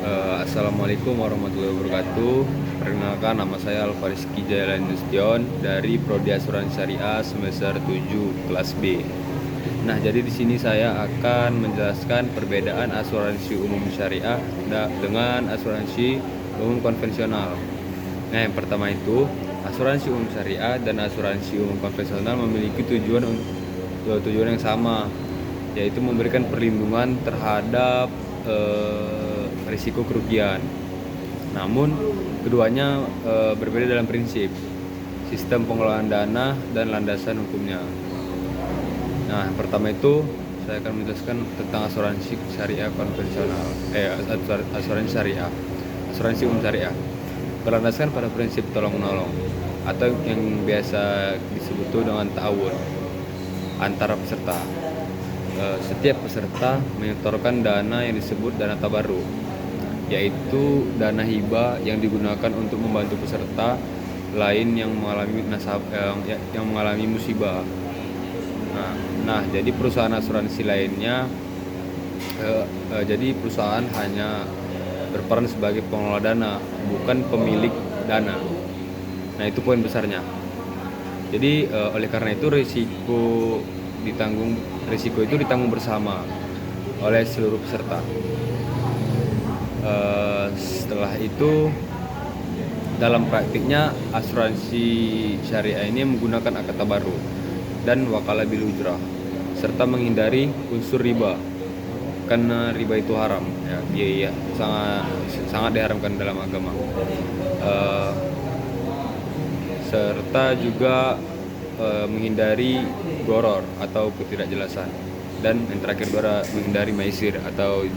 Assalamualaikum warahmatullahi wabarakatuh. Perkenalkan, nama saya Alfariski Jailan Nustion dari Prodi Asuransi Syariah semester 7 kelas B. Nah, jadi di sini saya akan menjelaskan perbedaan asuransi umum syariah dengan asuransi umum konvensional. Nah, yang pertama itu, asuransi umum syariah dan asuransi umum konvensional memiliki tujuan yang sama, yaitu memberikan perlindungan terhadap risiko kerugian. Namun keduanya berbeda dalam prinsip, sistem pengelolaan dana dan landasan hukumnya. Nah, pertama itu saya akan menjelaskan tentang asuransi syariah konvensional, asuransi umum syariah, berlandaskan pada prinsip tolong menolong atau yang biasa disebut dengan ta'awun antara peserta. Setiap peserta menyetorkan dana yang disebut dana tabarruk, yaitu dana hibah yang digunakan untuk membantu peserta lain yang mengalami musibah. Jadi perusahaan asuransi lainnya, jadi perusahaan hanya berperan sebagai pengelola dana, bukan pemilik dana. Nah, itu poin besarnya. Jadi oleh karena itu risiko itu ditanggung bersama oleh seluruh peserta. Setelah itu, dalam praktiknya asuransi syariah ini menggunakan akad tabarruk dan wakalah bil ujrah serta menghindari unsur riba, karena riba itu haram ya, biaya sangat diharamkan dalam agama. Serta juga menghindari goror atau ketidakjelasan, dan yang terakhir menghindari maisir atau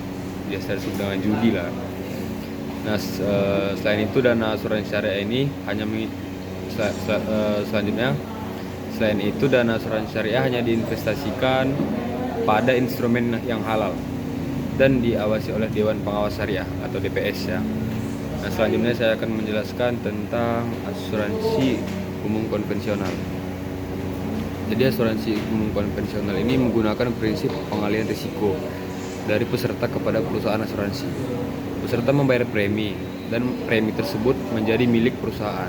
biasa disebut dengan judi lah. Nah, selain itu dana asuransi syariah ini selain itu dana asuransi syariah hanya diinvestasikan pada instrumen yang halal dan diawasi oleh Dewan Pengawas Syariah atau DPS ya. Nah, selanjutnya saya akan menjelaskan tentang asuransi umum konvensional. Jadi asuransi umum konvensional ini menggunakan prinsip pengalihan risiko dari peserta kepada perusahaan asuransi. Peserta membayar premi dan premi tersebut menjadi milik perusahaan.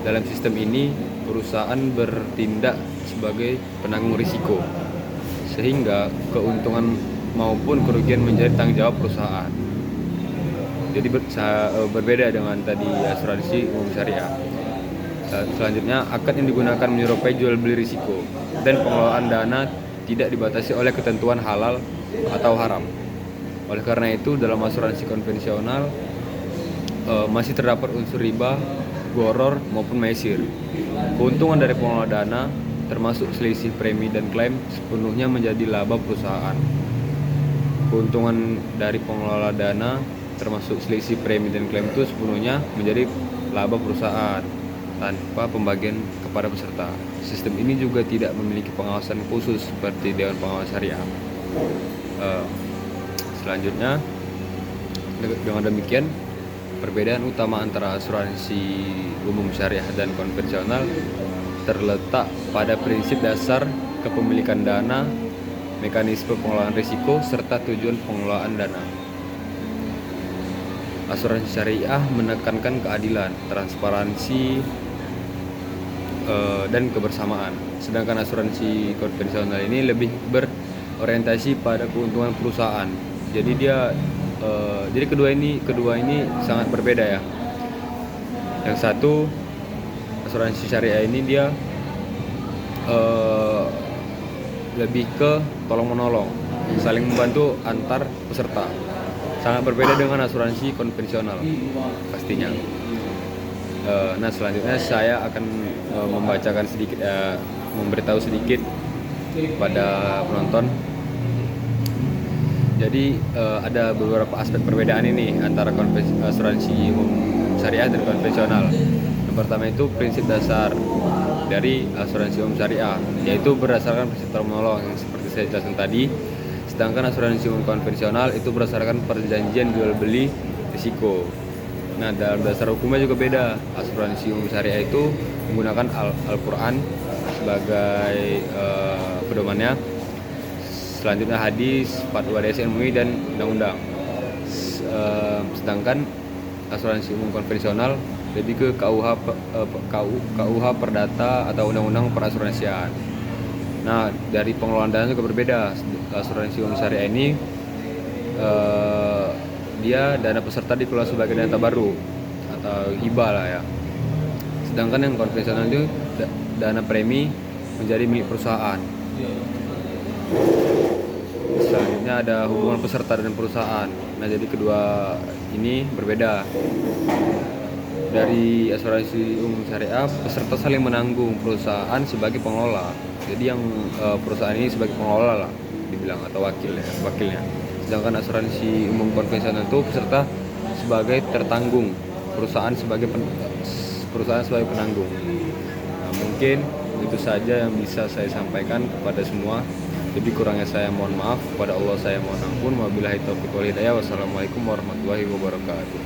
Dalam sistem ini, perusahaan bertindak sebagai penanggung risiko, sehingga keuntungan maupun kerugian menjadi tanggung jawab perusahaan. Jadi berbeda dengan tadi asuransi umum syariah. Selanjutnya, akad yang digunakan menyerupai jual beli risiko, dan pengelolaan dana tidak dibatasi oleh ketentuan halal atau haram. Oleh karena itu, dalam asuransi konvensional masih terdapat unsur riba, goror maupun maisir. Keuntungan dari pengelola dana, termasuk selisih premi dan klaim, sepenuhnya menjadi laba perusahaan. Keuntungan dari pengelola dana, termasuk selisih premi dan klaim, itu sepenuhnya menjadi laba perusahaan tanpa pembagian kepada peserta. Sistem ini juga tidak memiliki pengawasan khusus seperti Dewan Pengawas Syariah. Selanjutnya, dengan demikian, perbedaan utama antara asuransi umum syariah dan konvensional terletak pada prinsip dasar kepemilikan dana, mekanisme pengelolaan risiko, serta tujuan pengelolaan dana. Asuransi syariah menekankan keadilan, transparansi, dan kebersamaan, sedangkan asuransi konvensional ini lebih berorientasi pada keuntungan perusahaan. Jadi kedua ini sangat berbeda ya. Yang satu, asuransi syariah ini dia lebih ke tolong menolong, saling membantu antar peserta. Sangat berbeda dengan asuransi konvensional pastinya. Nah, selanjutnya saya akan membacakan sedikit, memberitahu sedikit pada penonton. Jadi ada beberapa aspek perbedaan ini antara asuransi umum syariah dan konvensional. Yang pertama itu prinsip dasar dari asuransi umum syariah, yaitu berdasarkan prinsip tolong menolong yang seperti saya jelaskan tadi. Sedangkan asuransi umum konvensional itu berdasarkan perjanjian jual beli risiko. Nah, dalam dasar hukumnya juga beda. Asuransi umum syariah itu menggunakan Al-Quran sebagai pedomannya. Selanjutnya hadis, fatwa DSN MUI, dan undang-undang. Sedangkan asuransi umum konvensional lebih ke KUH Perdata atau Undang-Undang Perasuransian. Nah, dari pengelolaan dana juga berbeda. Asuransi umum syariah ini dia dana peserta dikelola sebagai dana tabarruk atau hibah lah ya. Sedangkan yang konvensional itu dana premi menjadi milik perusahaan. Selanjutnya ada hubungan peserta dan perusahaan. Nah, jadi kedua ini berbeda. Dari asuransi umum syariah, peserta saling menanggung, perusahaan sebagai pengelola. Jadi yang perusahaan ini sebagai pengelola lah dibilang, atau wakilnya. Sedangkan asuransi umum konvensional itu peserta sebagai tertanggung, perusahaan sebagai penanggung. Nah, mungkin itu saja yang bisa saya sampaikan kepada semua. Lebih kurangnya saya mohon maaf, kepada Allah saya mohon ampun. Wabillahi taufiq wal hidayah. Wassalamualaikum warahmatullahi wabarakatuh.